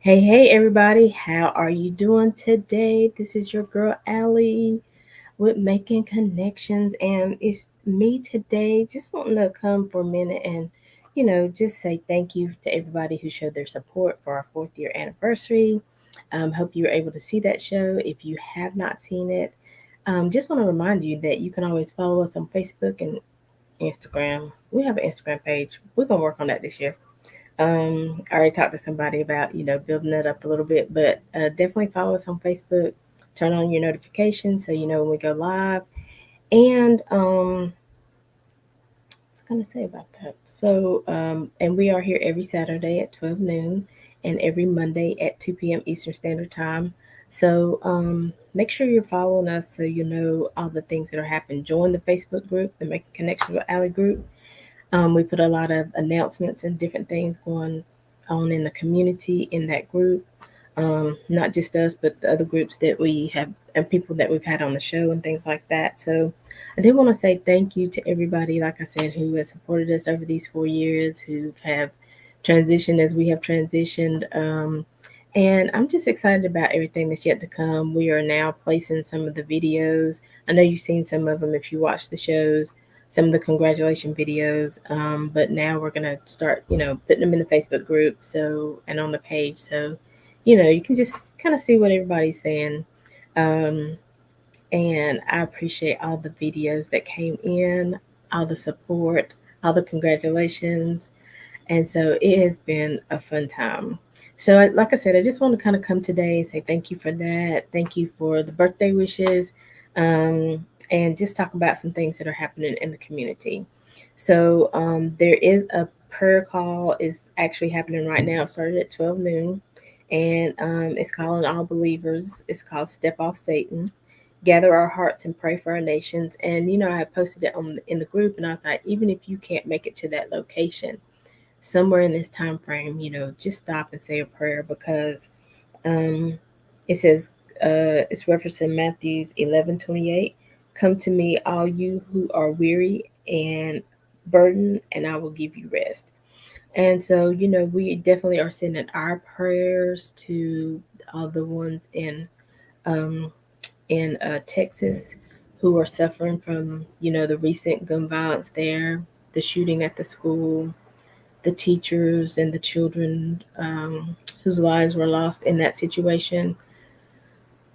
Hey, everybody, how are you doing today? This is your girl Aly with Making Connections, and it's me today. Just wanting to come for a minute and, just say thank you to everybody who showed their support for our fourth year anniversary. Hope you were able to see that show. If you have not seen it, just want to remind you that you can always follow us on Facebook and Instagram. We have an Instagram page. We're going to work on that this year. I already talked to somebody about building that up a little bit, but definitely follow us on Facebook. Turn on your notifications so you know when we go live. And what's I gonna say about that? And we are here every Saturday at 12 noon, and every Monday at 2 p.m. Eastern Standard Time. So make sure you're following us so you know all the things that are happening. Join the Facebook group, the Making Connections with Aly group. We put a lot of announcements and different things going on in the community in that group. Not just us, but the other groups that we have and people that we've had on the show and things like that. So I did want to say thank you to everybody, like I said, who has supported us over these 4 years, who have transitioned as we have transitioned. And I'm just excited about everything that's yet to come. We are now placing some of the videos. I know you've seen some of them if you watch the shows, some of the congratulation videos. But now we're gonna start, putting them in the Facebook group, and on the page, so you can just kind of see what everybody's saying. Um, and I appreciate all the videos that came in, all the support, all the congratulations, and so it has been a fun time. So, like I said, I just want to kind of come today and say thank you for that. Thank you for the birthday wishes, um, and just talk about some things that are happening in the community. So, there is a prayer call is actually happening right now. It started at 12 noon, and it's calling all believers. It's called Step Off Satan. Gather our hearts and pray for our nations. And I posted it on in the group, and I was like, even if you can't make it to that location, somewhere in this time frame, just stop and say a prayer because um, it says it's referenced in Matthew's 11:28. Come to me, all you who are weary and burdened, and I will give you rest. And so, we definitely are sending our prayers to all the ones um, in Texas who are suffering from, the recent gun violence there, the shooting at the school, the teachers and the children whose lives were lost in that situation.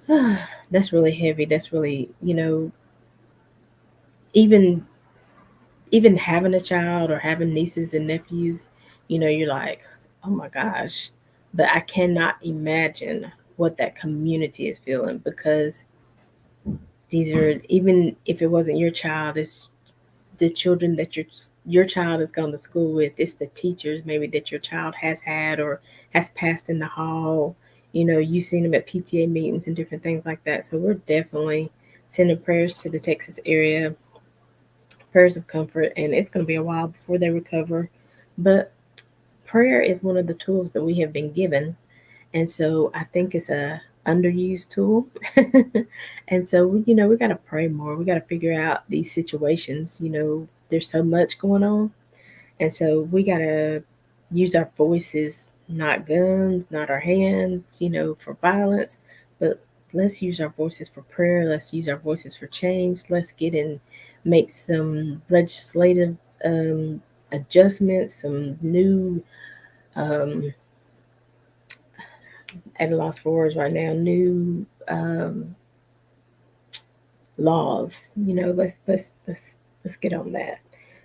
That's really heavy. That's really, even even having a child or having nieces and nephews, you're like, oh my gosh. But I cannot imagine what that community is feeling because these are, even if it wasn't your child, it's the children that your child has gone to school with. It's the teachers maybe that your child has had or has passed in the hall. You've seen them at PTA meetings and different things like that. So we're definitely sending prayers to the Texas area, prayers of comfort, and it's going to be a while before they recover. But prayer is one of the tools that we have been given, and so I think it's a underused tool. And so we got to pray more. We got to figure out these situations. There's so much going on, and so we got to use our voices, not guns, not our hands, for violence, but let's use our voices for prayer. Let's use our voices for change. Let's get in, make some legislative um, adjustments, some new um, at a loss for words right now, new laws. Let's get on that.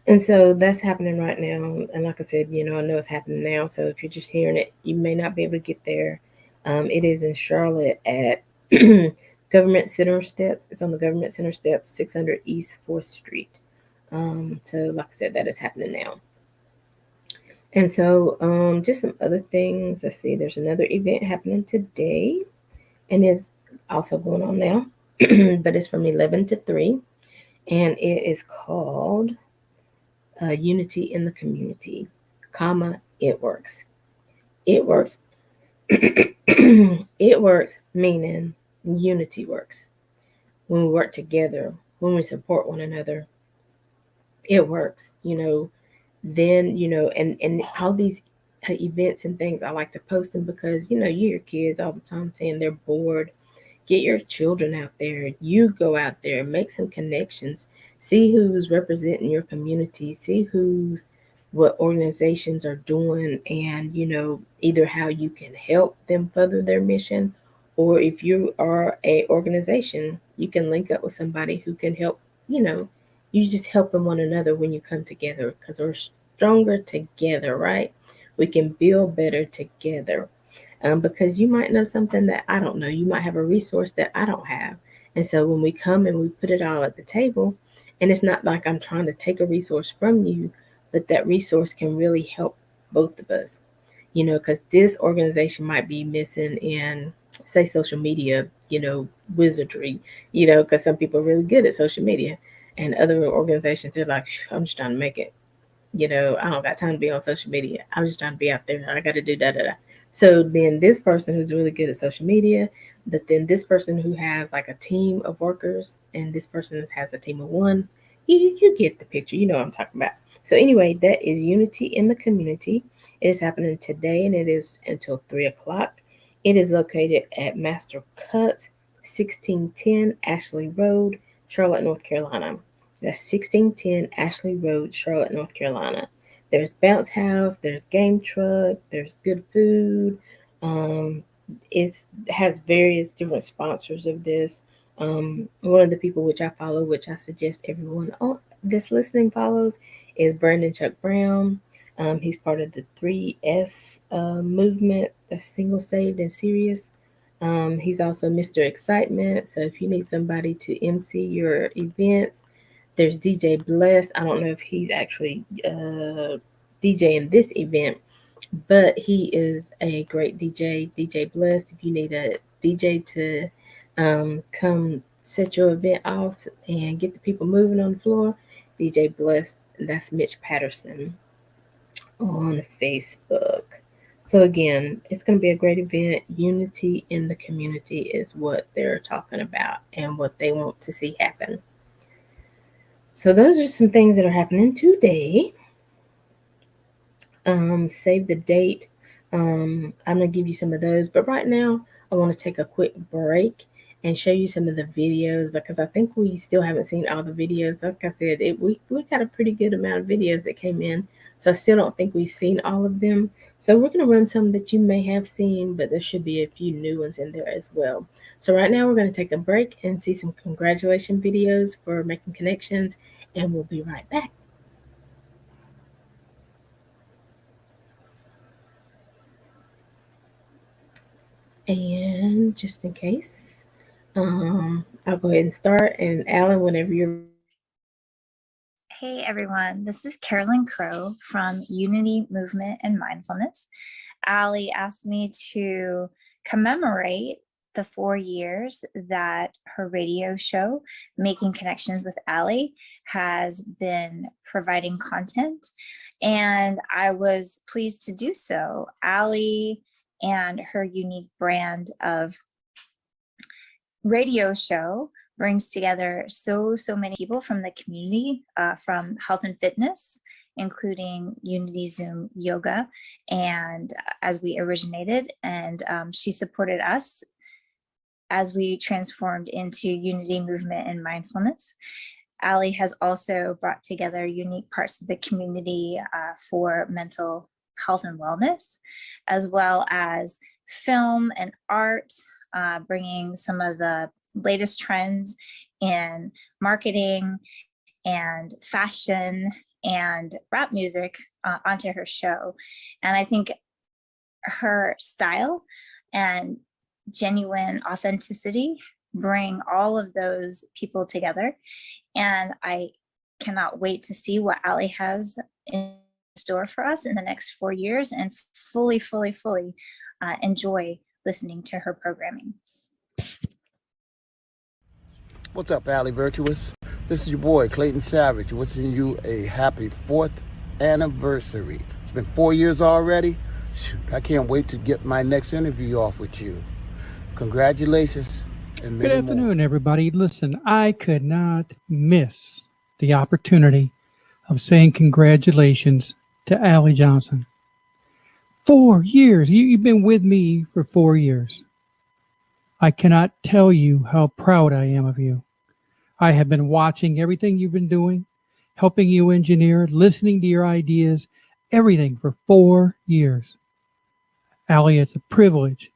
And so that's happening right now. And like I said, I know it's happening now. So if you're just hearing it, you may not be able to get there. It is in Charlotte at Government Center Steps. It's on the Government Center Steps, 600 East 4th Street. So like I said, that is happening now. And so just some other things. Let's see, there's another event happening today, and it's also going on now, but it's from 11 to 3, and it is called Unity in the Community, comma, it works. It works. It works, meaning unity works. When we work together, when we support one another, it works, then, and all these events and things, I like to post them because you hear kids all the time saying they're bored. Get your children out there. You go out there, make some connections, see who's representing your community, see who's what organizations are doing, and either how you can help them further their mission, or if you are a organization, you can link up with somebody who can help. You know, you just helping one another when you come together because we're stronger together, right? We can build better together, because you might know something that I don't know. You might have a resource that I don't have. And so when we come and we put it all at the table, and it's not like I'm trying to take a resource from you, but that resource can really help both of us, because this organization might be missing in, say, social media, wizardry, because some people are really good at social media. And other organizations, they're like, I'm just trying to make it. I don't got time to be on social media. I'm just trying to be out there. I got to do da da da. So then this person who's really good at social media, but then this person who has like a team of workers, and this person has a team of one. You get the picture. You know what I'm talking about. So anyway, that is Unity in the Community. It is happening today, and it is until 3 o'clock. It is located at Master Cuts, 1610 Ashley Road, Charlotte, North Carolina. That's 1610 Ashley Road, Charlotte, North Carolina. There's bounce house, there's game truck, there's good food. Um, it has various different sponsors of this. One of the people which I follow, which I suggest everyone this listening follows, is Brandon Chuck Brown. He's part of the 3S movement, that's single, saved, and serious. He's also Mr. Excitement. So if you need somebody to MC your events, there's DJ Blessed. I don't know if he's actually DJing this event, but he is a great DJ. DJ Blessed. If you need a DJ to come set your event off and get the people moving on the floor, DJ Blessed. That's Mitch Patterson on Facebook. So again, it's going to be a great event. Unity in the community is what they're talking about and what they want to see happen. So those are some things that are happening today. Save the date. I'm gonna give you some of those, but right now I want to take a quick break and show you some of the videos because I think we still haven't seen all the videos. Like I said, we got a pretty good amount of videos that came in, so I still don't think we've seen all of them. So we're gonna run some that you may have seen, but there should be a few new ones in there as well. So right now we're gonna take a break and see some congratulation videos for making connections, and we'll be right back. And just in case, I'll go ahead and start. And Alan, whenever you're ready. Hey everyone, this is Carolyn Crow from Unity Movement and Mindfulness. Aly asked me to commemorate the 4 years that her radio show, Making Connections with Aly, has been providing content, and I was pleased to do so. Aly and her unique brand of radio show brings together so many people from the community, from health and fitness, including Unity Zoom Yoga, and as we originated, and she supported us as we transformed into Unity Movement and Mindfulness. Aly has also brought together unique parts of the community for mental health and wellness, as well as film and art, bringing some of the latest trends in marketing and fashion and rap music onto her show. And I think her style and genuine authenticity bring all of those people together. And I cannot wait to see what Aly has in store for us in the next 4 years and fully enjoy listening to her programming. What's up, Aly Virtuous? This is your boy, Clayton Savage, wishing you a happy 4th anniversary. It's been 4 years already. Shoot, I can't wait to get my next interview off with you. Congratulations. And Good afternoon, everybody. Listen, I could not miss the opportunity of saying congratulations to Aly Johnson. 4 years. You've been with me for 4 years. I cannot tell you how proud I am of you. I have been watching everything you've been doing, helping you engineer, listening to your ideas, everything for 4 years. Aly, it's a privilege,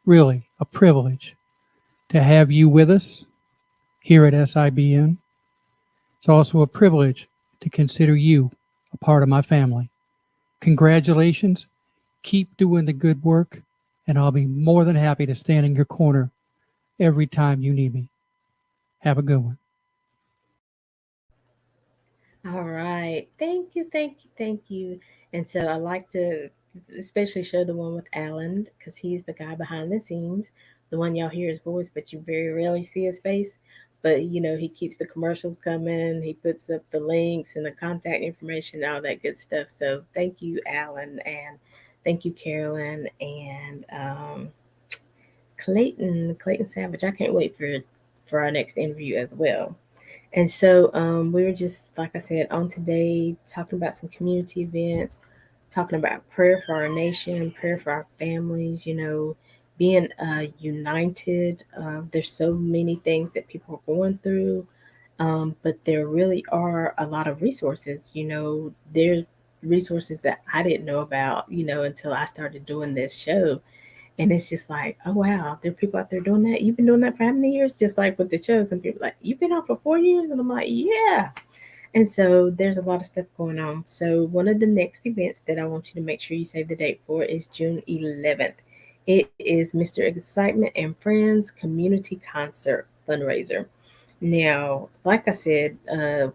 really a privilege, to have you with us here at SIBN. It's also a privilege to consider you a part of my family. Congratulations. Keep doing the good work, and I'll be more than happy to stand in your corner every time you need me. Have a good one. All right. Thank you, thank you, thank you. And so I like to especially show the one with Alan because he's the guy behind the scenes. The one y'all hear his voice, but you very rarely see his face. But he keeps the commercials coming. He puts up the links and the contact information, all that good stuff. So thank you, Alan, and thank you, Carolyn, and Clayton Savage. I can't wait for our next interview as well. And so we were just, like I said, on today talking about some community events, talking about prayer for our nation, prayer for our families, being united. There's so many things that people are going through, but there really are a lot of resources. There's resources that I didn't know about, until I started doing this show. And it's just like, oh wow, there are people out there doing that. You've been doing that for how many years? Just like with the show, some people are like, you've been on for 4 years, and I'm like, yeah. And so there's a lot of stuff going on. So one of the next events that I want you to make sure you save the date for is June 11th. It is Mr. Excitement and Friends Community Concert fundraiser. Now, like I said,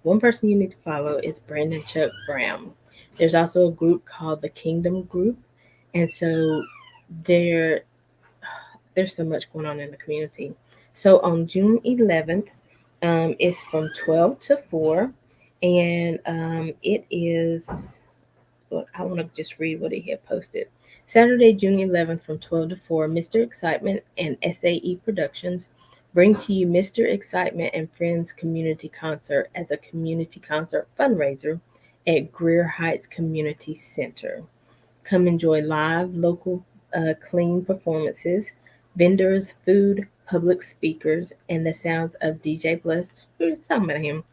one person you need to follow is Brandon Chuck Brown. There's also a group called the Kingdom Group, and so there there's so much going on in the community. So on June 11th, it's from 12 to 4, and it is. Look, I want to just read what he had posted. Saturday, June 11th, from 12 to 4, Mr. Excitement and SAE Productions bring to you Mr. Excitement and Friends Community Concert as a community concert fundraiser at Greer Heights Community Center. Come enjoy live, local, clean performances, vendors, food, public speakers, and the sounds of DJ Blessed, who's talking about him,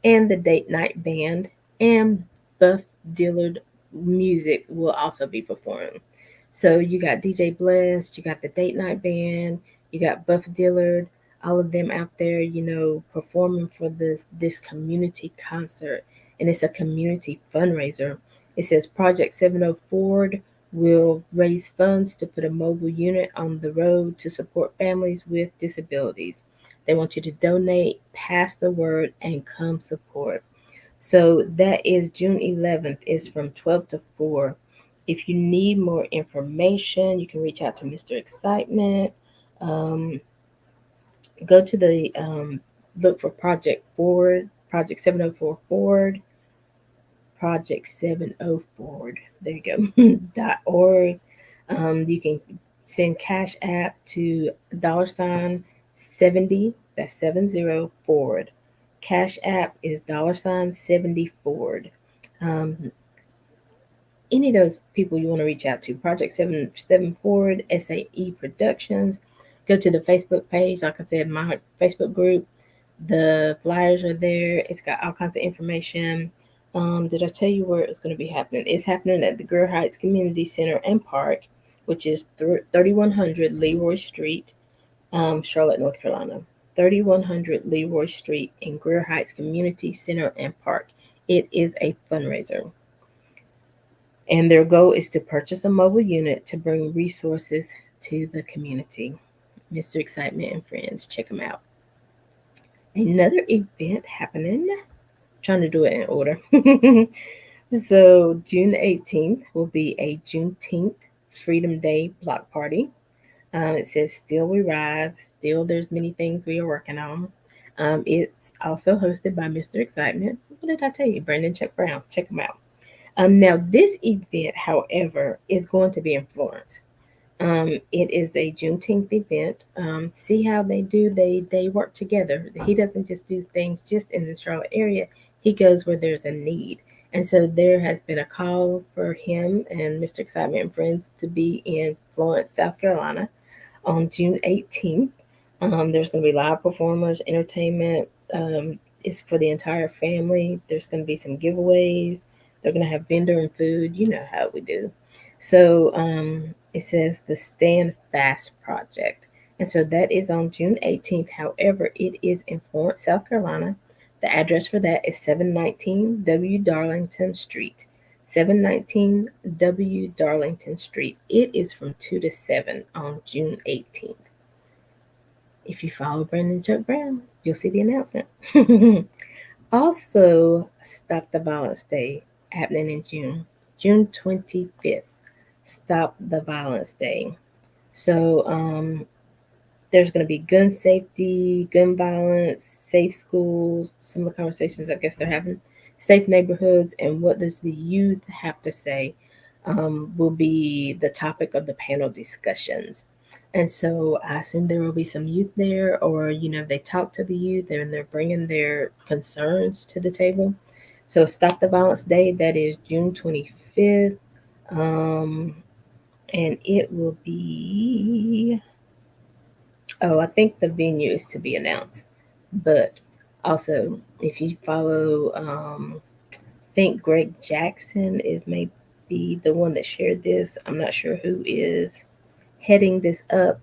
and the Date Night Band, and Buff Dillard music will also be performed. So you got DJ Blessed, you got the Date Night Band, you got Buff Dillard, all of them out there, performing for this community concert, and it's a community fundraiser. It says Project 70 Forward will raise funds to put a mobile unit on the road to support families with disabilities. They want you to donate, pass the word, and come support. So that is June 11th. It's from 12 to 4. If you need more information, you can reach out to Mr. Excitement. Um, Go to the look for Project Forward, Project 704 Forward, Project 70 Forward. There you go. .org. You can send Cash App to $ 70. That's 70 Forward. Cash App is $ 70 Forward. Um, any of those people you want to reach out to, Project 77 Forward, SAE Productions. Go to the Facebook page. Like I said, my Facebook group, the flyers are there. It's got all kinds of information. Did I tell you where it's going to be happening? It's happening at the Greer Heights Community Center and Park, which is 3100 Leroy Street, Charlotte, North Carolina. 3100 Leroy Street in Greer Heights Community Center and Park. It is a fundraiser. And their goal is to purchase a mobile unit to bring resources to the community. Mr. Excitement and Friends, check them out. Another event happening, trying to do it in order. So June 18th will be a Juneteenth Freedom Day block party. It says "Still We Rise." Still, there's many things we are working on. It's also hosted by Mr. Excitement. What did I tell you? Brandon Chuck Brown. Check him out. Now, this event, however, is going to be in Florence. It is a Juneteenth event. See how they do? They work together. He doesn't just do things just in the Charlotte area. He goes where there's a need. And so there has been a call for him and Mr. Excitement and Friends to be in Florence, South Carolina on June 18th. There's going to be live performers, entertainment. It's for the entire family. There's going to be some giveaways. They're going to have vendor and food. You know how we do. So it says the Stand Fast Project. And so that is on June 18th. However, it is in Florence, South Carolina. The address for that is 719 W. Darlington Street. 719 W. Darlington Street. It is from 2 to 7 on June 18th. If you follow Brandon Chuck Brown, you'll see the announcement. Also, Stop the Violence Day happening in June 25th. Stop the Violence Day. So there's going to be gun safety, gun violence, safe schools, some of the conversations I guess they're having, safe neighborhoods, and what does the youth have to say will be the topic of the panel discussions. And so I assume there will be some youth there, or, they talk to the youth and they're bringing their concerns to the table. So Stop the Violence Day, that is June 25th. And it will be, I think the venue is to be announced. But also, if you follow, I think Greg Jackson is maybe the one that shared this. I'm not sure who is heading this up,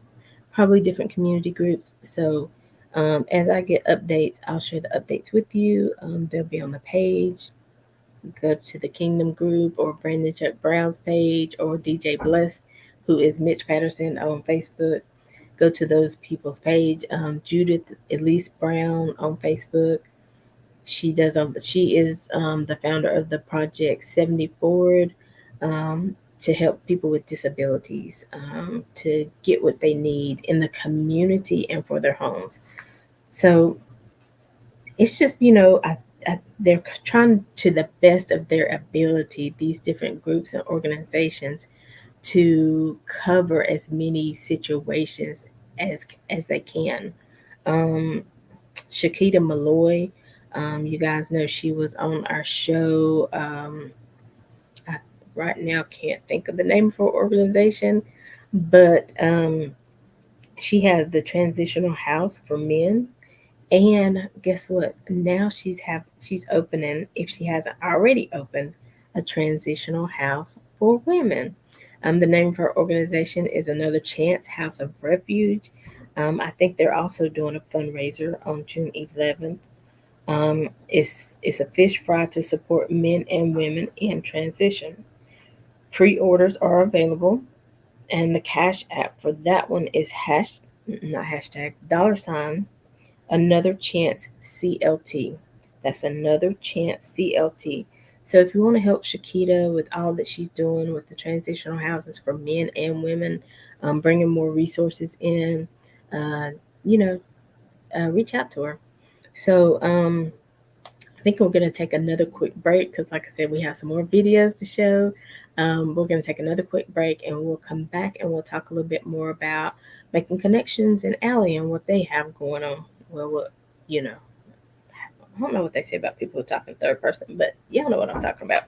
probably different community groups. So as I get updates, I'll share the updates with you. They'll be on the page. Go to the Kingdom group or Brandon Chuck Brown's page or DJ Bless, who is Mitch Patterson on Facebook. Go to those people's page. Judith Elise Brown on Facebook. She is the founder of the Project 70 Forward, to help people with disabilities to get what they need in the community and for their homes. So it's just, they're trying to the best of their ability, these different groups and organizations, to cover as many situations as they can. Um, Shakita Malloy, you guys know she was on our show. I right now can't think of the name of her organization, but she has the Transitional House for Men. And guess what? Now she's opening, if she hasn't already opened, a transitional house for women. The name of her organization is Another Chance House of Refuge. I think they're also doing a fundraiser on June 11th. It's a fish fry to support men and women in transition. Pre-orders are available, and the cash app for that one is not hashtag $ Another Chance CLT. That's Another Chance CLT. So if you want to help Shakita with all that she's doing with the transitional houses for men and women, bringing more resources in, uh, you know, reach out to her. So I think we're going to take another quick break because, like I said, we have some more videos to show. We're going to take another quick break and we'll come back and we'll talk a little bit more about making connections in Aly and what they have going on. Well, I don't know what they say about people who talk in third person, but y'all know what I'm talking about.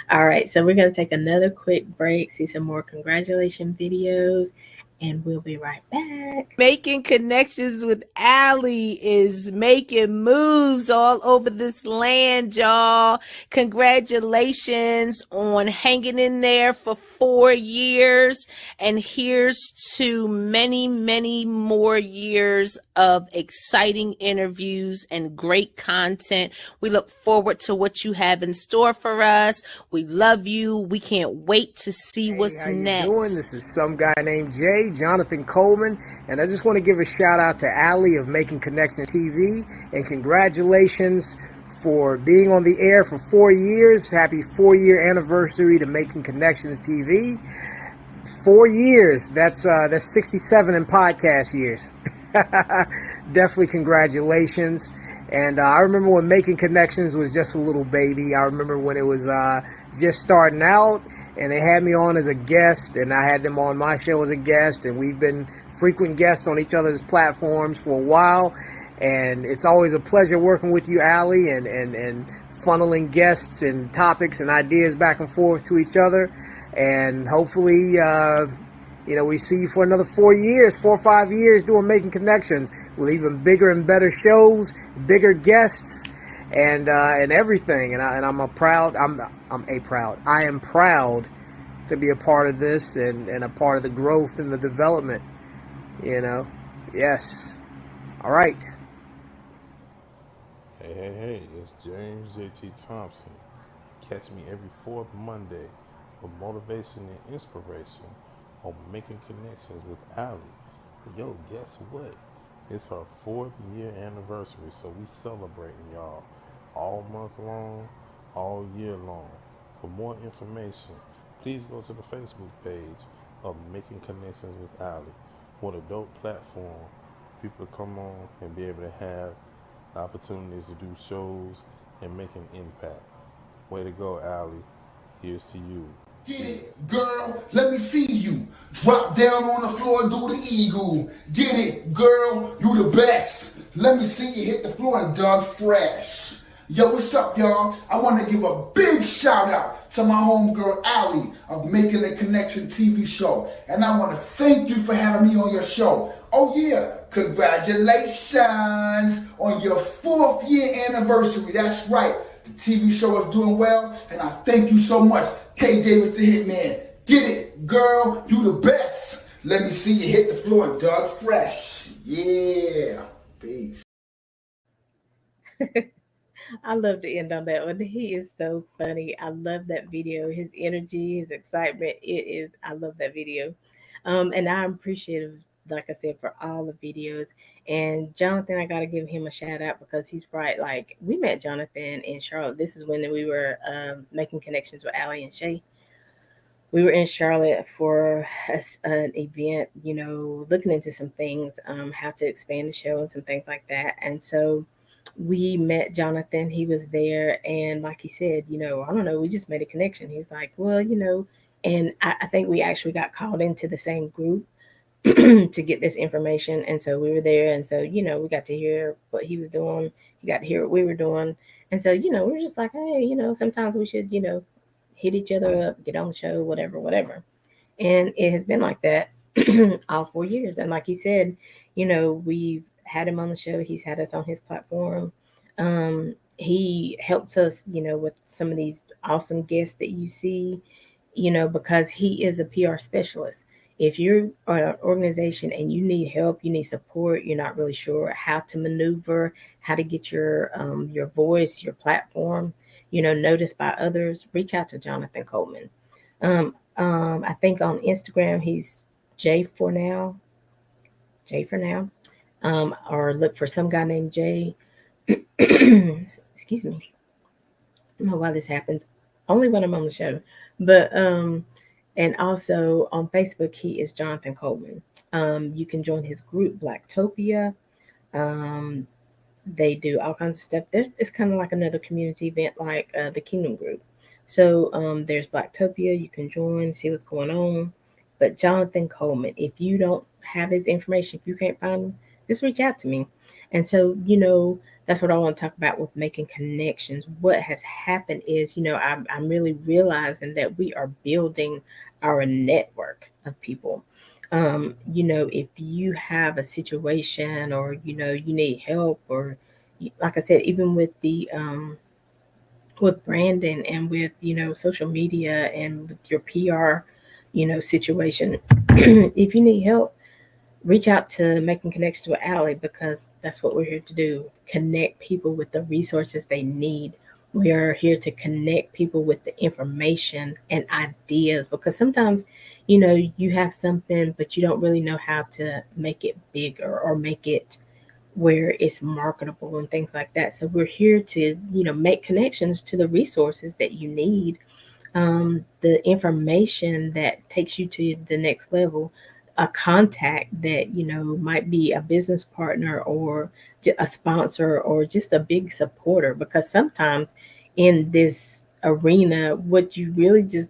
All right, so we're going to take another quick break, see some more congratulation videos, and we'll be right back. Making Connections with Aly is making moves all over this land, y'all. Congratulations on hanging in there for 4 years. And here's to many, many more years of exciting interviews and great content. We look forward to what you have in store for us. We love you. We can't wait to see what's next. How you doing? This is some guy named Jay, Jonathan Coleman, and I just want to give a shout out to Aly of Making Connections TV, and congratulations for being on the air for 4 years. Happy 4-year anniversary to Making Connections TV. 4 years. That's 67 in podcast years. Definitely congratulations. And I remember when Making Connections was just a little baby. I remember when it was just starting out, and they had me on as a guest, and I had them on my show as a guest, and we've been frequent guests on each other's platforms for a while. And it's always a pleasure working with you, Aly, and funneling guests and topics and ideas back and forth to each other. And hopefully, we see you for another 4 years, 4 or 5 years doing Making Connections with even bigger and better shows, bigger guests, and everything. And I am proud to be a part of this and a part of the growth and the development. Yes. All right. Hey, it's James J.T. Thompson. Catch me every fourth Monday with motivation and inspiration on Making Connections with Aly. Yo, guess what? It's her 4th-year anniversary, so we celebrating, y'all, all month long, all year long. For more information, please go to the Facebook page of Making Connections with Aly. What a dope platform. People to come on and be able to have opportunities to do shows and make an impact. Way to go, Aly. Here's to you. Get it, girl. Let me see you. Drop down on the floor and do the eagle. Get it, girl. You the best. Let me see you hit the floor and done fresh. Yo, what's up, y'all? I want to give a big shout out to my homegirl, Aly, of Making a Connection TV show. And I want to thank you for having me on your show. Oh, yeah. Congratulations on your 4th year anniversary. That's right. The TV show is doing well, and I thank you so much. K. Davis the Hitman. Get it, girl. You the best. Let me see you hit the floor and dug fresh. Yeah. Peace. I love to end on that one. He is so funny. I love that video. His energy, his excitement. I love that video. And I'm appreciative, like I said, for all the videos. And Jonathan, I gotta give him a shout out because he's right. Like we met Jonathan in Charlotte. This is when we were making connections with Aly and Shay. We were in Charlotte for an event, looking into some things, how to expand the show and some things like that. And so we met Jonathan. He was there, and like he said, I don't know, we just made a connection. He's like, well, and I think we actually got called into the same group to get this information. And so we were there, and so we got to hear what he was doing. He got to hear what we were doing, and so we were just like, hey, sometimes we should hit each other up, get on the show, whatever. And it has been like that all 4 years. And like he said, we've had him on the show. He's had us on his platform. He helps us, with some of these awesome guests that you see, because he is a PR specialist. If you're an organization and you need help, you need support, you're not really sure how to maneuver, how to get your voice, your platform, noticed by others, reach out to Jonathan Coleman. I think on Instagram he's J for now, or look for some guy named Jay. Excuse me. I don't know why this happens. Only when I'm on the show. But and also on Facebook he is Jonathan Coleman. You can join his group Blacktopia. Um, they do all kinds of stuff. It's kind of like another community event like the Kingdom Group. So there's Blacktopia. You can join, see what's going on. But Jonathan Coleman, if you don't have his information, if you can't find him, just reach out to me. And so, that's what I want to talk about with making connections. What has happened is, I'm really realizing that we are building our network of people. If you have a situation or, you need help or like I said, even with branding and with, social media and with your PR, situation, if you need help, reach out to Making Connections with Aly because that's what we're here to do. Connect people with the resources they need. We are here to connect people with the information and ideas because sometimes, you have something, but you don't really know how to make it bigger or make it where it's marketable and things like that. So we're here to, make connections to the resources that you need, the information that takes you to the next level, a contact that might be a business partner or a sponsor or just a big supporter. Because sometimes in this arena, what you really just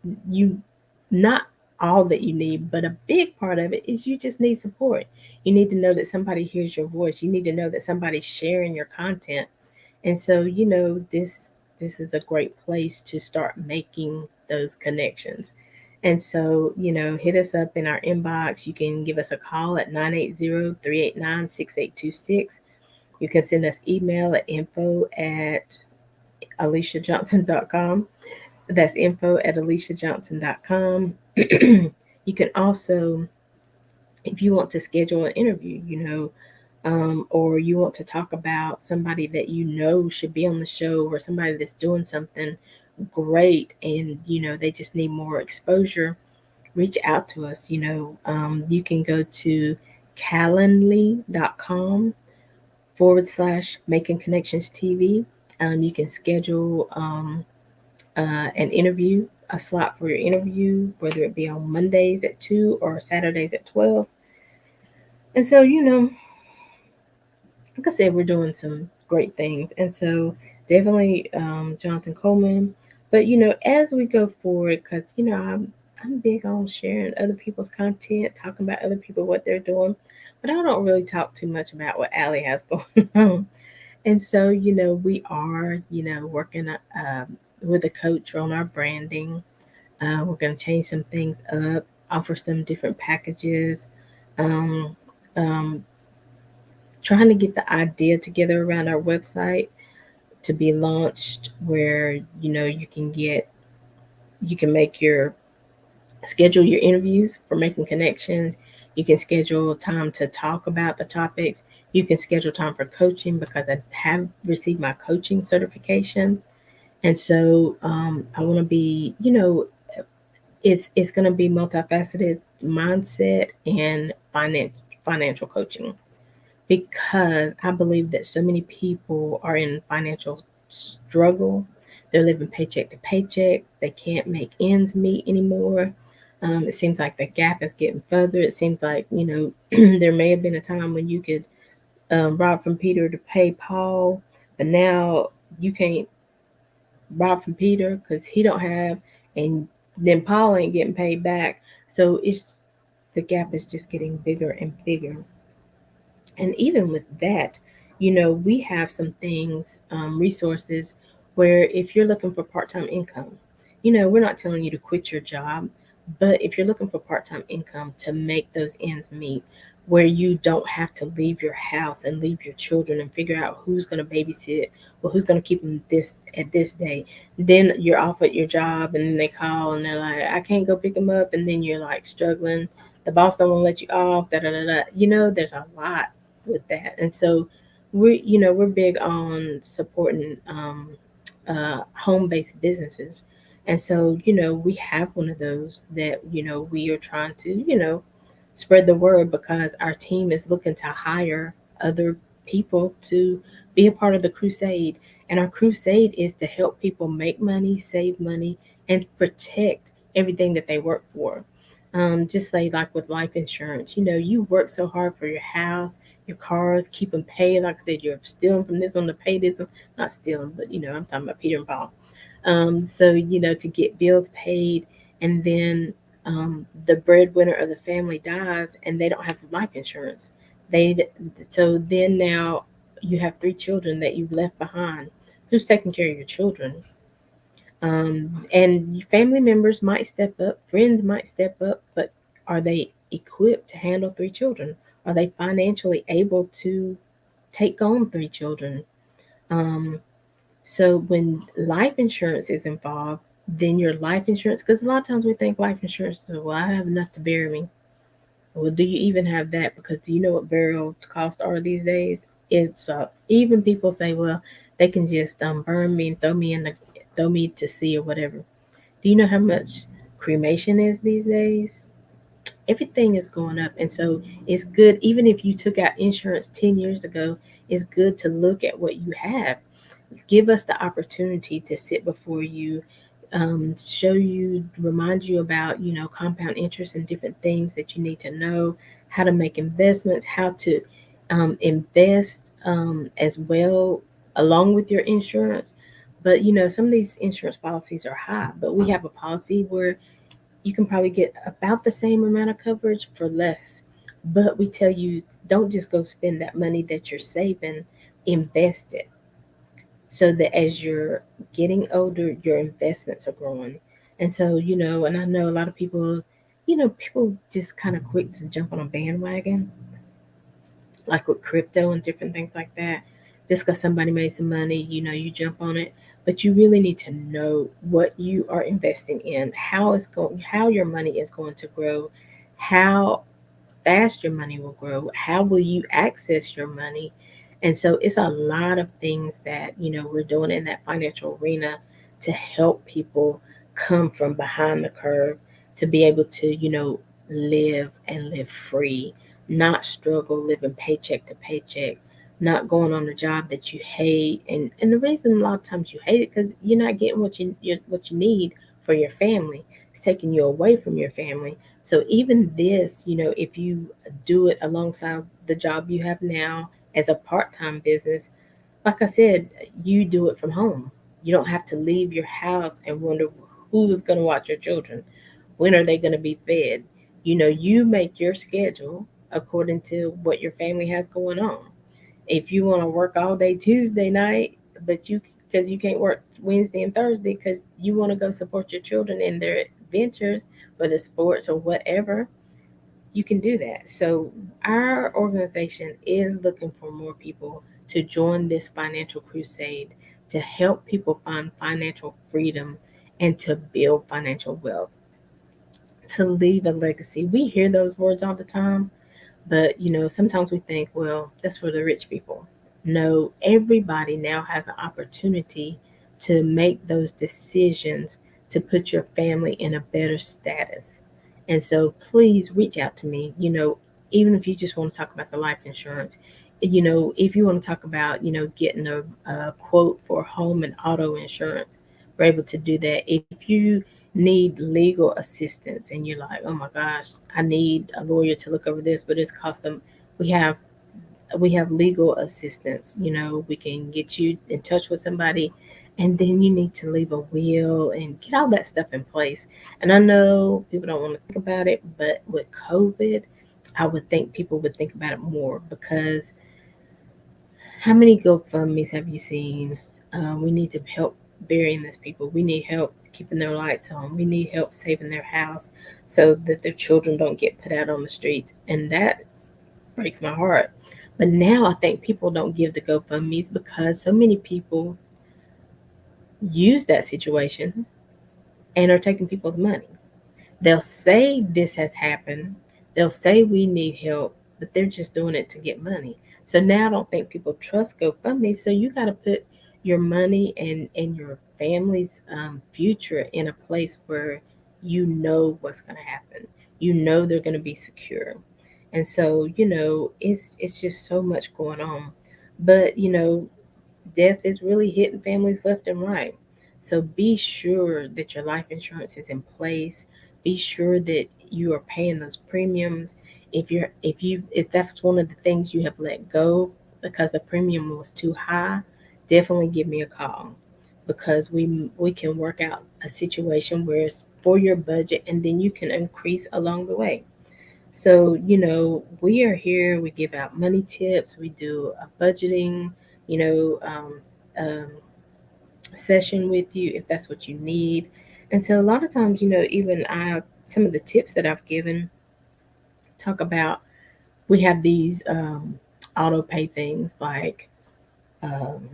not all that you need, but a big part of it is you just need support. You need to know that somebody hears your voice. You need to know that somebody's sharing your content. And so, this this is a great place to start making those connections. And so, hit us up in our inbox. You can give us a call at 980-389-6826. You can send us email at info@aliciajohnson.com. That's info@aliciajohnson.com. You can also, if you want to schedule an interview, or you want to talk about somebody that you know should be on the show, or somebody that's doing something great and they just need more exposure, reach out to us. You can go to calendly.com/making connections TV. You can schedule an interview, a slot for your interview, whether it be on Mondays at 2 or Saturdays at 12. And so, like I said, we're doing some great things. And so, definitely, Jonathan Coleman. But, as we go forward, because, I'm big on sharing other people's content, talking about other people, what they're doing. But I don't really talk too much about what Aly has going on. And so, we are, working with a coach on our branding. We're going to change some things up, offer some different packages, um, um, trying to get the idea together around our website to be launched where, you can make your schedule your interviews for making connections. You can schedule time to talk about the topics. You can schedule time for coaching because I have received my coaching certification. And so I want to be, it's going to be multifaceted mindset and financial coaching, because I believe that so many people are in financial struggle. They're living paycheck to paycheck. They can't make ends meet anymore. It seems like the gap is getting further. It seems like, there may have been a time when you could rob from Peter to pay Paul, but now you can't rob from Peter because he don't have, and then Paul ain't getting paid back. So the gap is just getting bigger and bigger. And even with that, we have some things, resources, where if you're looking for part-time income, we're not telling you to quit your job, but if you're looking for part-time income to make those ends meet, where you don't have to leave your house and leave your children and figure out who's going to babysit or who's going to keep them this at this day, then you're off at your job and then they call and they're like, I can't go pick them up, and then you're like struggling, the boss don't want to let you off, da da da da. There's a lot with that. And so we're big on supporting home-based businesses. And so, we have one of those that, we are trying to, spread the word, because our team is looking to hire other people to be a part of the crusade. And our crusade is to help people make money, save money, and protect everything that they work for. Just like with life insurance, you work so hard for your house, your cars, keep them paid. Like I said, you're stealing from this one to pay this one. Not stealing, but I'm talking about Peter and Paul. So to get bills paid, and then the breadwinner of the family dies, and they don't have life insurance. They so then now you have three children that you've left behind. Who's taking care of your children? And family members might step up, friends might step up, but are they equipped to handle three children? Are they financially able to take on three children? Um, so when life insurance is involved, then your life insurance, because a lot of times we think life insurance is, well, I have enough to bury me. Well, do you even have that? Because do you know what burial costs are these days? It's even people say, well, they can just burn me and throw me to sea or whatever. Do you know how much cremation is these days? Everything is going up, and so it's good. Even if you took out insurance 10 years ago, it's good to look at what you have. Give us the opportunity to sit before you, show you, remind you about compound interest and different things that you need to know, how to make investments, how to invest as well along with your insurance. But some of these insurance policies are high, but we have a policy where you can probably get about the same amount of coverage for less. But we tell you, don't just go spend that money that you're saving, invest it. so that as you're getting older, your investments are growing. And so, and I know a lot of people, people just kind of quick to jump on a bandwagon, like with crypto and different things like that. Just because somebody made some money, you jump on it. But you really need to know what you are investing in, how your money is going to grow, how fast your money will grow, how will you access your money. And so it's a lot of things that, we're doing in that financial arena to help people come from behind the curve to be able to, live and live free, not struggle living paycheck to paycheck, not going on a job that you hate. And the reason a lot of times you hate it because you're not getting what you need for your family. It's taking you away from your family. So even this, if you do it alongside the job you have now as a part-time business, like I said, you do it from home. You don't have to leave your house and wonder who's going to watch your children. When are they going to be fed? You make your schedule according to what your family has going on. If you want to work all day Tuesday night, but because you can't work Wednesday and Thursday because you want to go support your children in their adventures, whether sports or whatever, you can do that. So our organization is looking for more people to join this financial crusade to help people find financial freedom and to build financial wealth, to leave a legacy. We hear those words all the time, but sometimes we think, well, that's for the rich people. No, everybody now has an opportunity to make those decisions to put your family in a better status. And so please reach out to me, even if you just want to talk about the life insurance, if you want to talk about, getting a quote for home and auto insurance, we're able to do that. If you need legal assistance and you're like, oh my gosh, I need a lawyer to look over this, but it's cost them. We have we have legal assistance. We can get you in touch with somebody, and then you need to leave a will and get all that stuff in place. And I know people don't want to think about it, but with COVID, I would think people would think about it more because how many GoFundMe's have you seen? We need to help burying these people. We need help keeping their lights on. We need help saving their house so that their children don't get put out on the streets. And that breaks my heart. But now I think people don't give the GoFundMe's because so many people use that situation and are taking people's money. They'll say this has happened. They'll say we need help, but they're just doing it to get money. So now I don't think people trust GoFundMe. So you got to put your money and your family's future in a place where you know what's going to happen. You know they're going to be secure. And so it's just so much going on. But death is really hitting families left and right. So be sure that your life insurance is in place. Be sure that you are paying those premiums. If that's one of the things you have let go because the premium was too high, definitely give me a call because we can work out a situation where it's for your budget and then you can increase along the way. So, we are here, we give out money tips, we do a budgeting, you know, session with you if that's what you need. And so, a lot of times, even some of the tips that I've given talk about we have these auto pay things like um,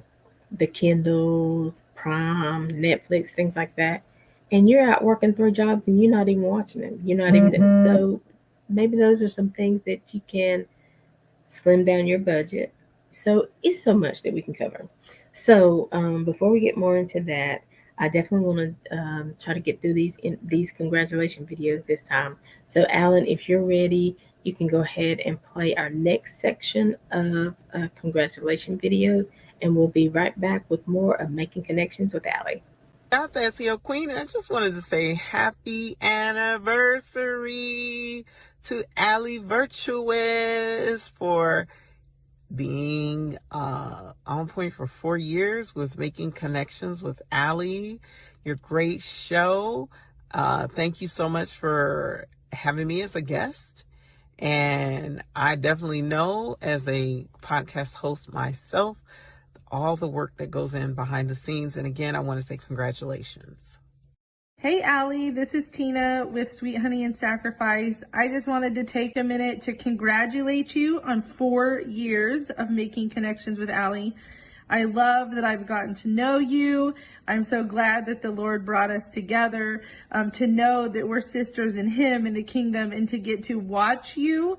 the Kindles, Prime, Netflix, things like that. And you're out working 3 jobs and you're not even watching them. You're not even so maybe those are some things that you can slim down your budget. So it's so much that we can cover. So before we get more into that, I definitely want to try to get through these congratulation videos this time. So Alan, if you're ready, you can go ahead and play our next section of congratulation videos, and we'll be right back with more of Making Connections with Aly. God bless you, Queen. And I just wanted to say happy anniversary to Aly Virtuous for being on point for 4 years, was Making Connections with Aly, your great show. Thank you so much for having me as a guest. And I definitely know as a podcast host myself, all the work that goes in behind the scenes. And again, I want to say congratulations. Hey, Aly, this is Tina with Sweet Honey and Sacrifice. I just wanted to take a minute to congratulate you on 4 years of making connections with Aly. I love that I've gotten to know you. I'm so glad that the Lord brought us together, to know that we're sisters in Him in the kingdom, and to get to watch you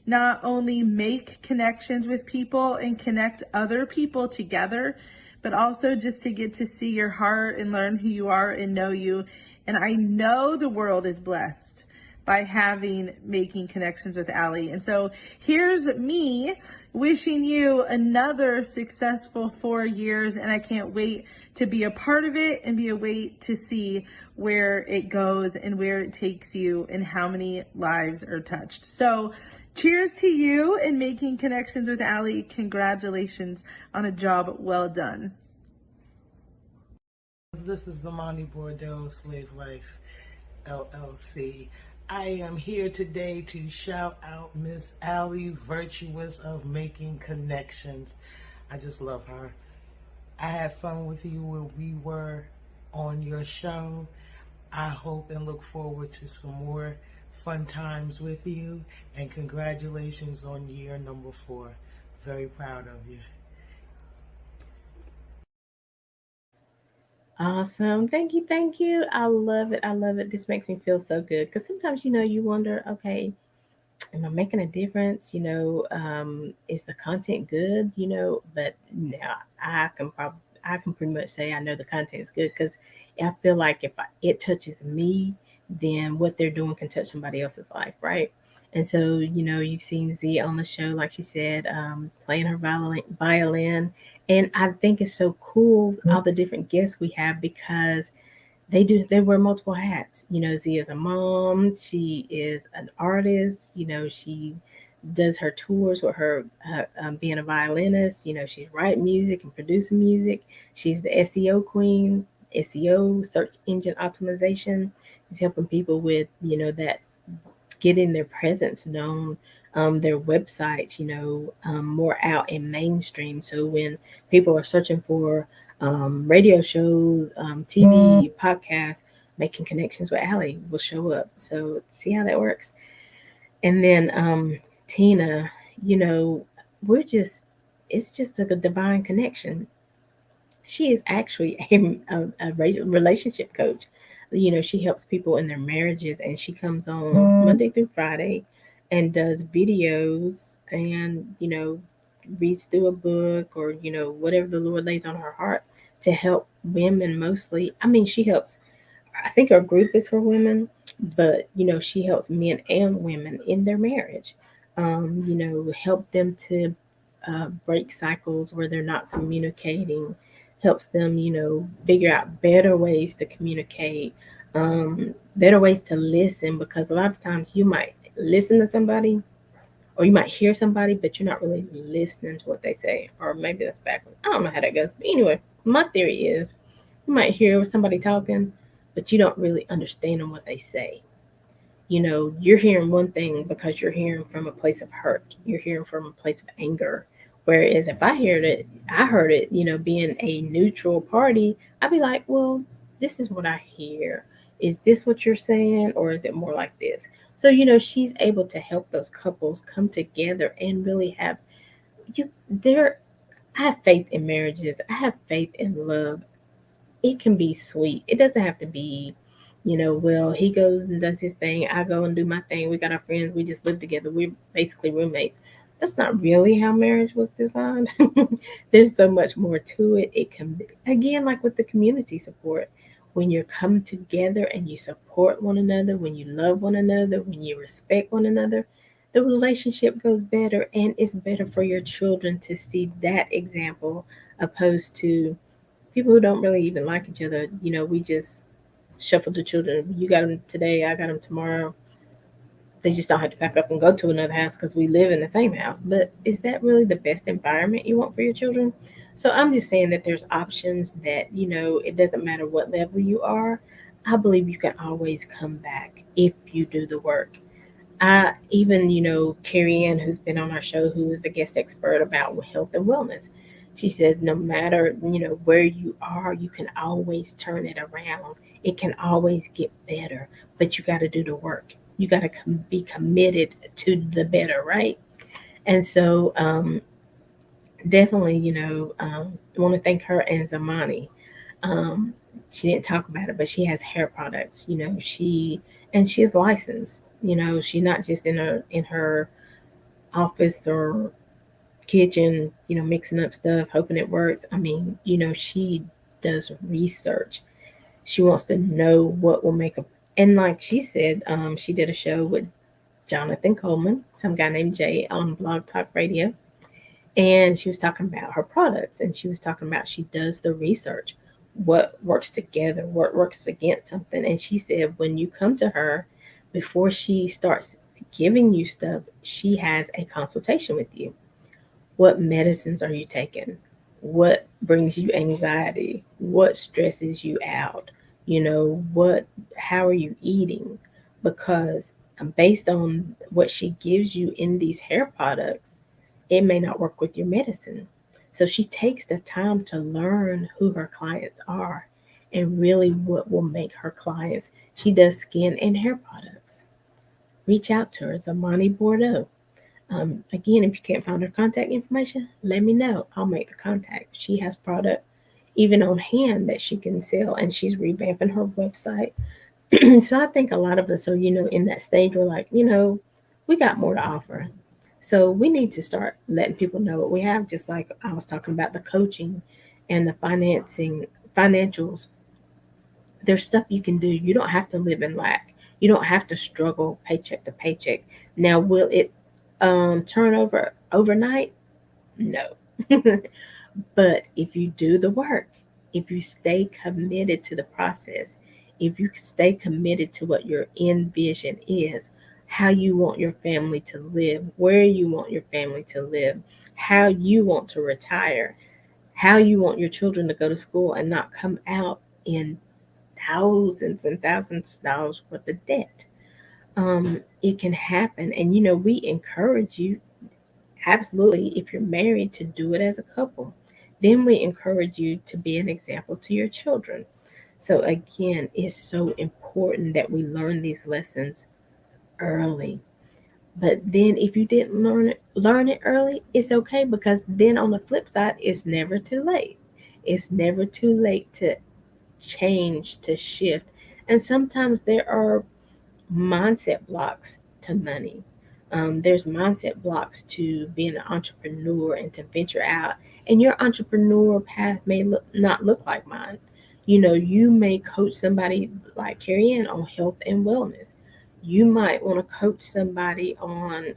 not only make connections with people and connect other people together, but also just to get to see your heart and learn who you are and know you. And I know the world is blessed by making connections with Aly. And so here's me wishing you another successful 4 years, and I can't wait to be a part of it and be a wait to see where it goes and where it takes you and how many lives are touched. So cheers to you and making connections with Aly. Congratulations on a job well done. This is Zamani Bordeaux, Slave Life LLC. I am here today to shout out Miss Aly Virtuous of Making Connections. I just love her. I had fun with you when we were on your show. I hope and look forward to some more fun times with you. And congratulations on year number 4. Very proud of you. Awesome. Thank you. Thank you. I love it. I love it. This makes me feel so good because sometimes, you wonder, okay, am I making a difference? Is the content good? But now I can pretty much say I know the content is good because I feel like if it touches me, then what they're doing can touch somebody else's life, right? And so, you've seen Z on the show, like she said, playing her violin. And I think it's so cool, all the different guests we have, because they wear multiple hats. Z is a mom, she is an artist, she does her tours with her being a violinist. She's writing music and producing music. She's the SEO queen, SEO, search engine optimization. She's helping people with that, getting their presence known, their websites, more out in mainstream. So when people are searching for radio shows, TV, podcasts, making connections with Aly will show up. So see how that works. And then Tina, you know, we're just, it's just a divine connection. She is actually a relationship coach. She helps people in their marriages, and she comes on Monday through Friday and does videos and, reads through a book or, whatever the Lord lays on her heart to help women mostly. I mean, she helps, I think her group is for women, but she helps men and women in their marriage. Help them to break cycles where they're not communicating. Helps them, figure out better ways to communicate, better ways to listen. Because a lot of times you might listen to somebody, or you might hear somebody, but you're not really listening to what they say. Or maybe that's backwards. I don't know how that goes. But anyway, my theory is you might hear somebody talking, but you don't really understand what they say. You're hearing one thing because you're hearing from a place of hurt. You're hearing from a place of anger. Whereas if I heard it, being a neutral party, I'd be like, well, this is what I hear. Is this what you're saying? Or is it more like this? So, she's able to help those couples come together and really have there. I have faith in marriages. I have faith in love. It can be sweet. It doesn't have to be, well, he goes and does his thing, I go and do my thing. We got our friends, we just live together. We're basically roommates. That's not really how marriage was designed. There's so much more to it. It can be, again, like with the community support, when you come together and you support one another, when you love one another, when you respect one another, the relationship goes better, and it's better for your children to see that example opposed to people who don't really even like each other. We just shuffle the children. You got them today, I got them tomorrow. They just don't have to pack up and go to another house because we live in the same house. But is that really the best environment you want for your children? So I'm just saying that there's options that, it doesn't matter what level you are. I believe you can always come back if you do the work. I even, Carrie Ann, who's been on our show, who is a guest expert about health and wellness, She says, no matter, where you are, you can always turn it around. It can always get better, but you got to do the work. You got to be committed to the better, right? And so, definitely, I want to thank her and Zamani. Um, she didn't talk about it, but she has hair products. She's licensed. She's not just in her office or kitchen, mixing up stuff, hoping it works. I mean, she does research. She wants to know what will make a. And like she said, she did a show with Jonathan Coleman, some guy named Jay on Blog Talk Radio, and she was talking about her products, and she was talking about she does the research, what works together, what works against something. And she said when you come to her, before she starts giving you stuff, she has a consultation with you. What medicines are you taking? What brings you anxiety? What stresses you out? What how are you eating? Because based on what she gives you in these hair products, it may not work with your medicine. So she takes the time to learn who her clients are and really what will make her clients. She does skin and hair products. Reach out to her, Zamani Bordeaux. Again, if you can't find her contact information, let me know. I'll make the contact. She has product even on hand that she can sell, and she's revamping her website. So I think a lot of us are, in that stage where like, we got more to offer. So we need to start letting people know what we have, just like I was talking about the coaching and the financials. There's stuff you can do. You don't have to live in lack. You don't have to struggle paycheck to paycheck. Now, will it turn over overnight? No. But if you do the work, if you stay committed to the process, if you stay committed to what your end vision is, how you want your family to live, where you want your family to live, how you want to retire, how you want your children to go to school and not come out in thousands and thousands of dollars worth of debt. It can happen. And, we encourage you, absolutely, if you're married, to do it as a couple. Then we encourage you to be an example to your children. So, again, it's so important that we learn these lessons early. But then if you didn't learn it early, it's okay, because then on the flip side, it's never too late. It's never too late to change, to shift. And sometimes there are mindset blocks to money. There's mindset blocks to being an entrepreneur and to venture out. And your entrepreneur path may not look like mine. You may coach somebody like Carrie Ann on health and wellness. You might want to coach somebody on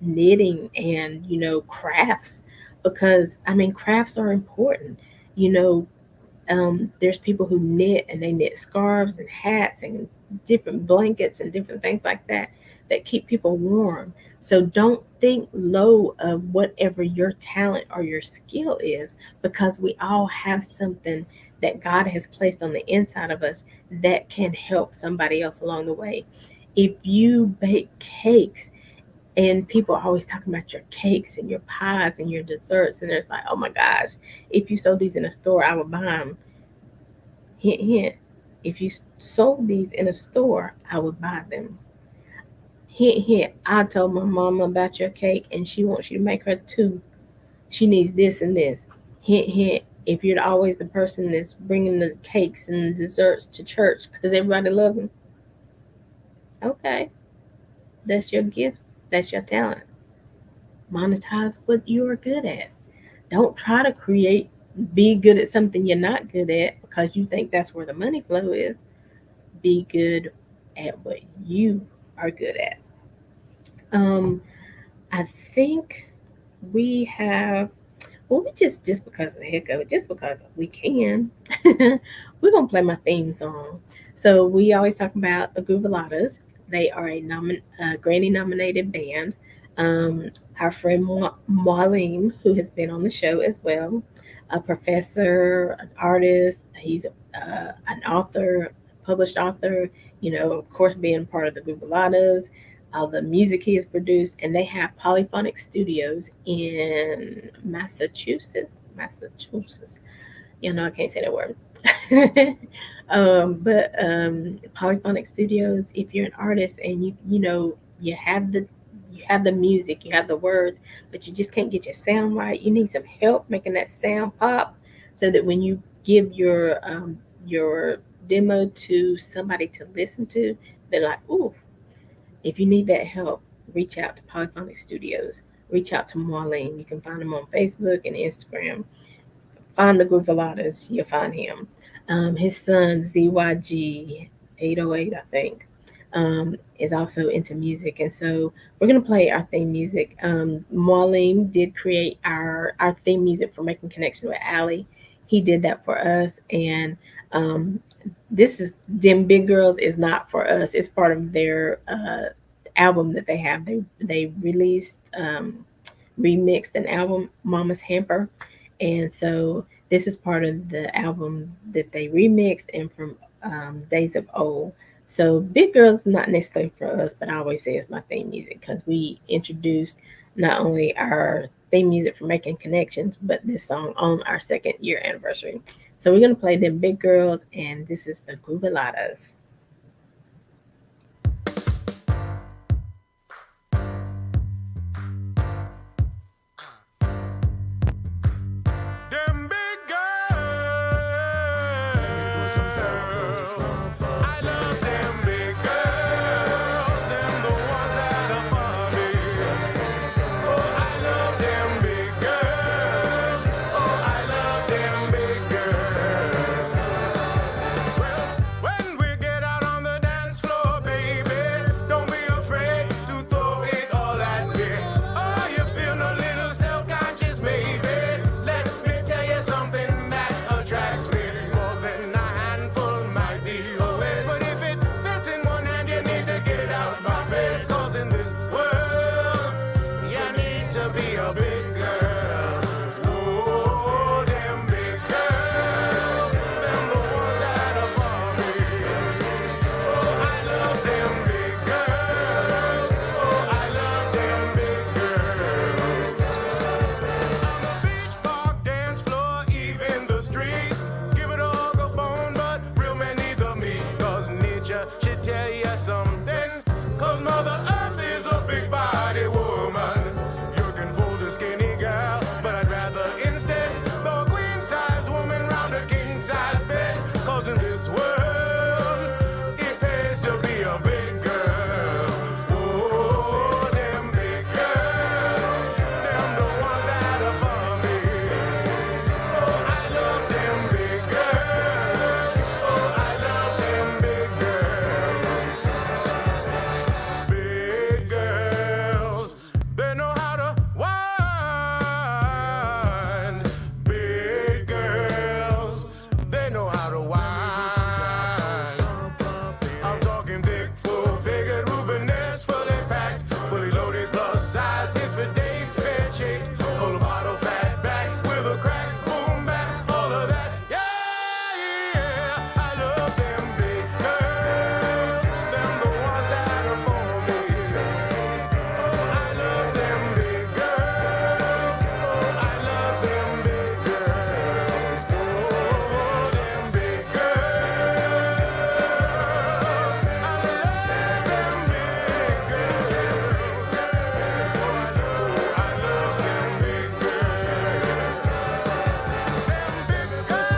knitting and crafts, because I mean crafts are important. You know, there's people who knit, and they knit scarves and hats and different blankets and different things like that that keep people warm. So don't think low of whatever your talent or your skill is, because we all have something that God has placed on the inside of us that can help somebody else along the way. If you bake cakes, and people are always talking about your cakes and your pies and your desserts, and it's like, oh my gosh, if you sold these in a store, I would buy them. Hint, hint. If you sold these in a store, I would buy them. Hint, hint. I told my mama about your cake, and she wants you to make her two. She needs this and this. Hint, hint. If you're always the person that's bringing the cakes and desserts to church because everybody loves them, okay, that's your gift. That's your talent. Monetize what you are good at. Don't try to be good at something you're not good at because you think that's where the money flow is. Be good at what you are good at. I think we have, well, we just because of the heck of it, just because we can, we're gonna play my theme song. So we always talk about the Groovaladas. They are a Grammy nominated band. Um, our friend Marlene, who has been on the show as well, a professor, an artist. He's an author, published author. Of course, being part of the Groovaladas. All the music he has produced, and they have polyphonic studios in Massachusetts, Massachusetts. You know, I can't say that word. Polyphonic Studios. If you're an artist and you know you have the music, you have the words, but you just can't get your sound right. You need some help making that sound pop, so that when you give your demo to somebody to listen to, they're like, "Ooh!" If you need that help, reach out to Polyphonic Studios. Reach out to Marlene. You can find them on Facebook and Instagram. Find the Guvalatas, you'll find him. His son ZYG 808, I think, is also into music, and so we're gonna play our theme music. Marlene did create our theme music for Making Connection with Aly. He did that for us, and um, this is Them Big Girls is not for us. It's part of their album that they have. They released remixed an album, Mama's Hamper, and so this is part of the album that they remixed and from Days of Old. So Big Girls not necessarily for us, but I always say it's my theme music because we introduced not only our theme music for Making Connections, but this song on our 2nd-year anniversary. So we're gonna play Them Big Girls, and this is the Groovaladas. Them big girls. I love them big girls. Them the ones that are for me. Oh, I love them big girls. Oh, I love them big girls. Well, when we get out on the dance floor, baby, don't be afraid to throw it all at me. Oh, you feel a little self-conscious, maybe. Let me tell you something that attracts me. More than a handful might be a waste. But if it fits in one hand, you need to get it out my face. 'Cause in this world, you need to be a big girl. Oh, them big girls. Them the ones that are for me. Oh, I love them big girls. Oh, I love them big girls. On the beach, park, dance floor, even the street. Give it all a bone, but real men need the meat. 'Cause nature should tell you something. 'Cause Mother Earth is a big body woman. You can fold a skinny girl, but I'd rather instead the queen size woman round a king size bed. 'Cause in this world, it pays to be a big girl. Oh, them big girls. Them the ones that are for me. Oh, I love them big girls. Oh, I love them big girls. Big girls, they know how to whine. Big girls, they know how to whine. I'm talking big, full-figured, Rubenesque, fully packed, fully loaded, plus size hits for days, fair shake, full of bottle, fat back, with a crack, boom back, all of that. Yeah, yeah, I love them big girls, them the ones that are for me. Oh, I love them big girls. Oh, I love them big girls. Oh, them big girls. I love them big girls. Oh, I love them big girls. Them big girls.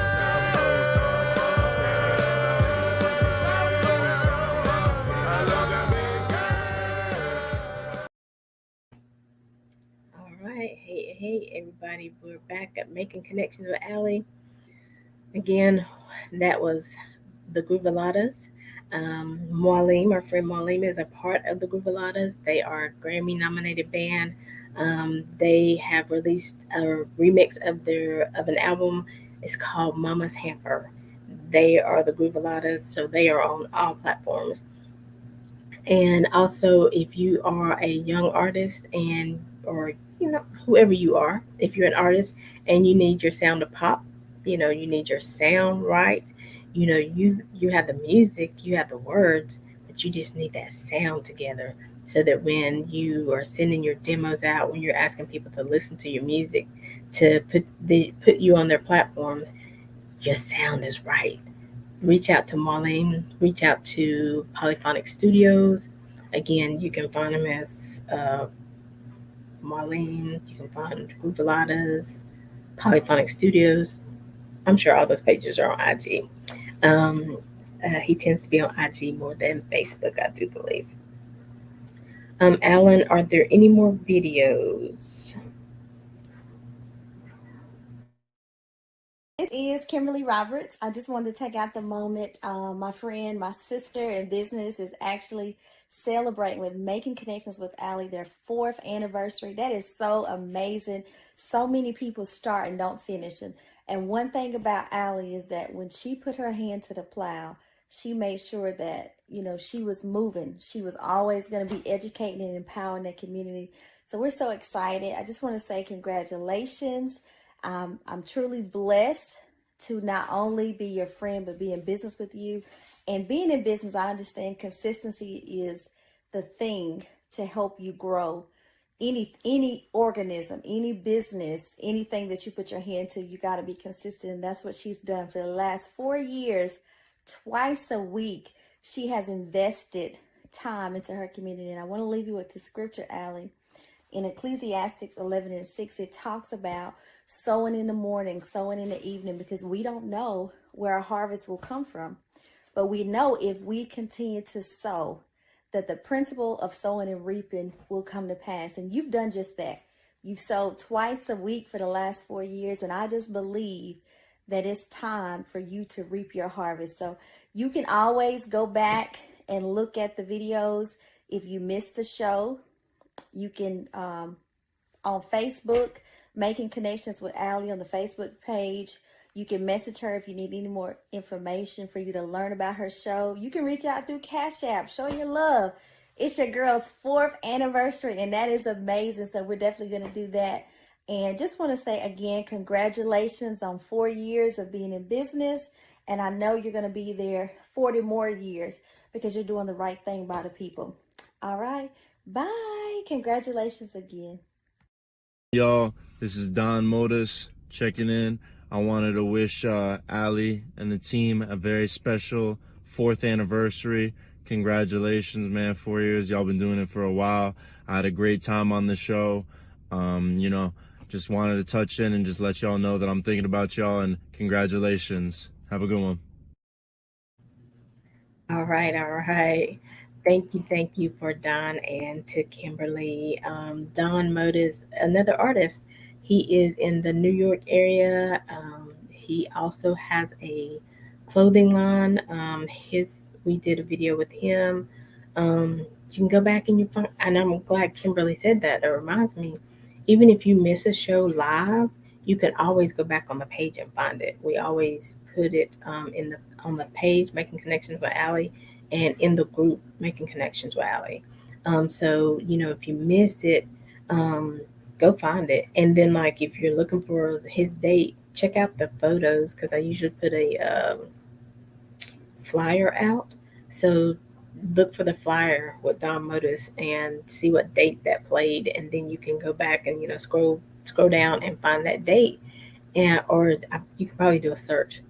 I love them big girls. All right, hey, everybody, we're back at Making Connections with Aly. Again, that was the Groovaladas. Marlene, our friend Marlene, is a part of the Groovaladas. They are a Grammy-nominated band. They have released a remix of an album. It's called Mama's Hamper. They are the Groovaladas, so they are on all platforms. And also, if you are a young artist and or whoever you are, if you're an artist and you need your sound to pop, you need your sound right. You have the music, you have the words, but you just need that sound together. so that when you are sending your demos out, when you're asking people to listen to your music, to put you on their platforms, your sound is right. Reach out to Marlene, reach out to Polyphonic Studios. Again, you can find them as Marlene, you can find Ruvaladas, Polyphonic Studios. I'm sure all those pages are on IG. Um, he tends to be on IG more than Facebook, I do believe. Alan, are there any more videos? This is Kimberly Roberts. I just wanted to take out the moment. My friend, my sister in business is actually celebrating with Making Connections with Aly, their 4th anniversary. That is so amazing. So many people start and don't finish. And one thing about Aly is that when she put her hand to the plow, she made sure that, she was moving. She was always going to be educating and empowering the community. So we're so excited. I just want to say congratulations. I'm truly blessed to not only be your friend, but be in business with you. And being in business, I understand consistency is the thing to help you grow. Any organism, any business, anything that you put your hand to, you got to be consistent. And that's what she's done for the last 4 years. Twice a week, she has invested time into her community. And I want to leave you with the scripture, Aly. In Ecclesiastes 11:6, it talks about sowing in the morning, sowing in the evening, because we don't know where our harvest will come from. But we know if we continue to sow, that the principle of sowing and reaping will come to pass. And you've done just that. You've sowed twice a week for the last 4 years. And I just believe that it's time for you to reap your harvest. So you can always go back and look at the videos. If you missed the show, you can, on Facebook, Making Connections with Aly on the Facebook page. You can message her if you need any more information for you to learn about her show. You can reach out through Cash App. Show your love. It's your girl's 4th anniversary, and that is amazing. So we're definitely going to do that. And just want to say again, congratulations on 4 years of being in business. And I know you're going to be there 40 more years because you're doing the right thing by the people. All right. Bye. Congratulations again. Y'all, this is Don Modus checking in. I wanted to wish Aly and the team a very special 4th anniversary. Congratulations, man. 4 years. Y'all been doing it for a while. I had a great time on the show. Just wanted to touch in and just let y'all know that I'm thinking about y'all, and congratulations. Have a good one. All right, all right. Thank you for Don and to Kimberly. Don Modis, another artist. He is in the New York area. He also has a clothing line. We did a video with him. You can go back and you find, and I'm glad Kimberly said that. It reminds me, even if you miss a show live, you can always go back on the page and find it. We always put it on the page, Making Connections with Aly, and in the group, Making Connections with Aly. So if you missed it, go find it. And then, like, if you're looking for his date, check out the photos because I usually put a flyer out. So look for the flyer with Don Modis and see what date that played, and then you can go back and scroll down and find that date, and you can probably do a search.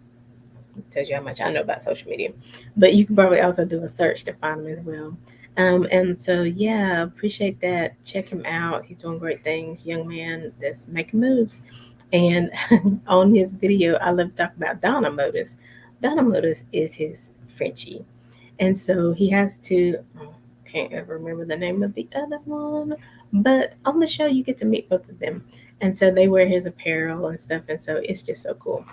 It tells you how much I know about social media, but you can probably also do a search to find him as well. And so yeah, appreciate that. Check him out. He's doing great things. Young man that's making moves. And on his video, I love to talk about Donna Modis. Donna Modis is his Frenchie. And so he has to, can't ever remember the name of the other one, but on the show you get to meet both of them. And so they wear his apparel and stuff. And so it's just so cool.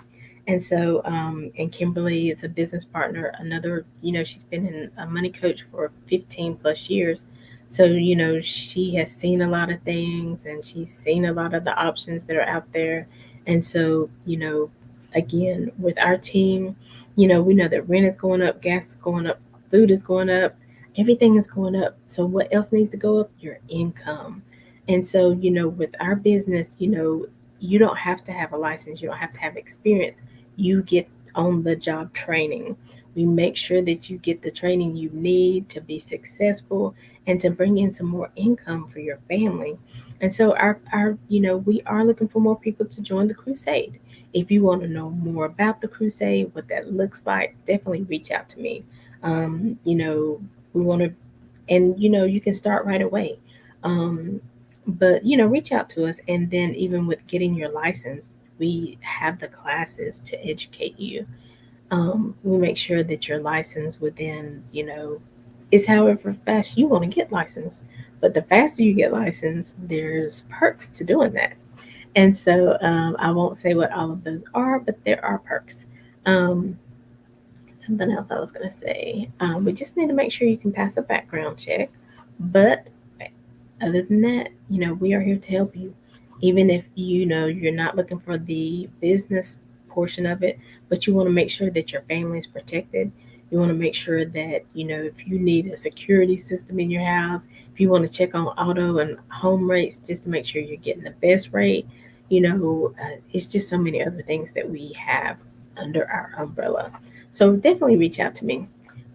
And so, and Kimberly is a business partner. Another, she's been a money coach for 15 plus years. So, she has seen a lot of things and she's seen a lot of the options that are out there. And so, again, with our team, we know that rent is going up, gas is going up, food is going up, everything is going up. So what else needs to go up? Your income. And so, with our business, you don't have to have a license. You don't have to have experience. You get on the job training. We make sure that you get the training you need to be successful and to bring in some more income for your family. And so we are looking for more people to join the crusade. If you want to know more about the crusade, what that looks like, definitely reach out to me. We want to, and you can start right away. Um, but reach out to us, and then even with getting your license, we have the classes to educate you. We make sure that you're licensed within, is however fast you want to get licensed. But the faster you get licensed, there's perks to doing that. And so I won't say what all of those are, but there are perks. Um, Something else I was going to say. We just need to make sure you can pass a background check. But other than that, we are here to help you. Even if you're not looking for the business portion of it, but you want to make sure that your family is protected. You want to make sure that, if you need a security system in your house, if you want to check on auto and home rates just to make sure you're getting the best rate, it's just so many other things that we have under our umbrella. So definitely reach out to me.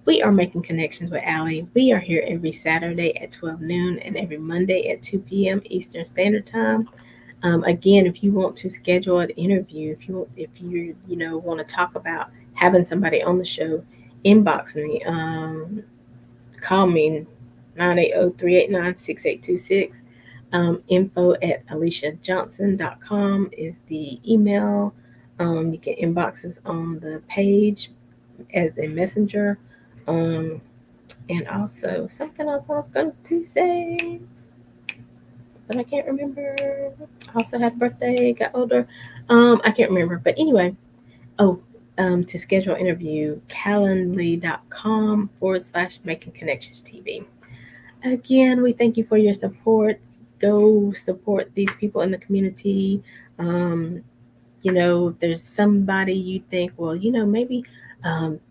We are making connections with Aly. We are here every Saturday at 12 noon and every Monday at 2 p.m. Eastern Standard Time. Again, if you want to schedule an interview, if you want to talk about having somebody on the show, inbox me. Call me 980-389-6826. Info at AlyJohnson.com is the email. You can inbox us on the page as a messenger. Um, and also something else I was going to say, but I can't remember. I also had a birthday, got older. I can't remember. But anyway, oh, to schedule an interview, calendly.com/making connections TV. Again, we thank you for your support. Go support these people in the community. Um, if there's somebody you think, well, maybe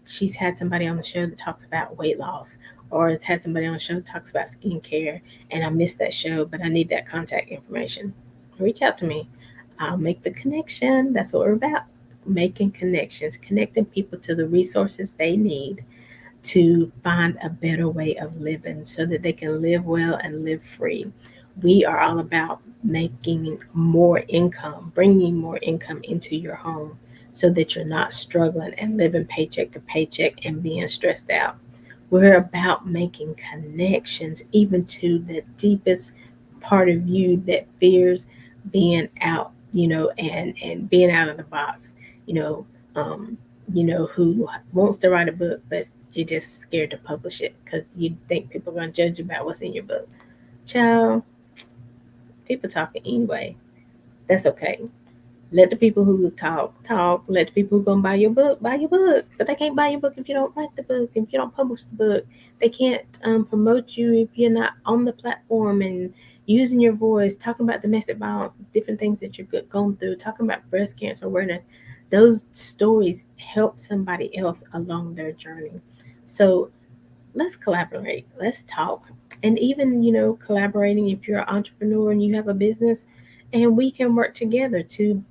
she's had somebody on the show that talks about weight loss, or has had somebody on the show that talks about skincare, and I missed that show, but I need that contact information. Reach out to me. I'll make the connection. That's what we're about. Making connections, connecting people to the resources they need to find a better way of living so that they can live well and live free. We are all about making more income, bringing more income into your home so that you're not struggling and living paycheck to paycheck and being stressed out. We're about making connections even to the deepest part of you that fears being out, and being out of the box, you know, who wants to write a book, but you're just scared to publish it because you think people are going to judge you about what's in your book. Child, people talking anyway. That's okay. Let the people who talk talk. Let the people who gonna buy your book. But they can't buy your book if you don't write the book. If you don't publish the book, they can't promote you if you're not on the platform and using your voice, talking about domestic violence, different things that you're going through, talking about breast cancer awareness. Those stories help somebody else along their journey. So let's collaborate, let's talk. And even, collaborating if you're an entrepreneur and you have a business, and we can work together to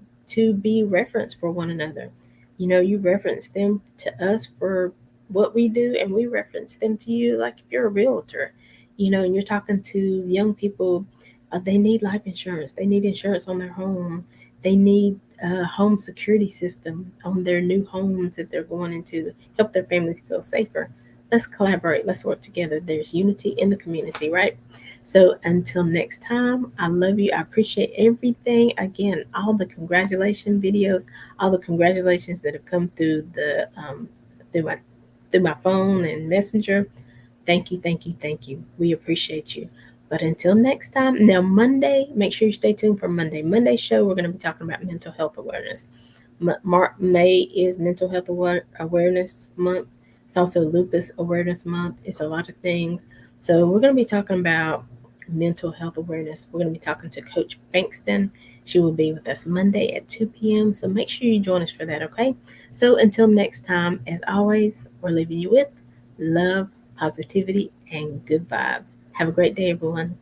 be reference for one another. You reference them to us for what we do, and we reference them to you. Like if you're a realtor, and you're talking to young people, they need life insurance, they need insurance on their home, they need a home security system on their new homes that they're going into, help their families feel safer. Let's collaborate, let's work together. There's unity in the community, right? So until next time, I love you. I appreciate everything. Again, all the congratulation videos, all the congratulations that have come through my through my phone and messenger. Thank you, thank you, thank you. We appreciate you. But until next time, now Monday, make sure you stay tuned for Monday. Monday show, we're going to be talking about mental health awareness. May is Mental Health Awareness Month. It's also Lupus Awareness Month. It's a lot of things. So we're going to be talking about mental health awareness. We're going to be talking to Coach Bankston. She will be with us Monday at 2 p.m. So make sure you join us for that, okay? So until next time, as always, we're leaving you with love, positivity, and good vibes. Have a great day, everyone.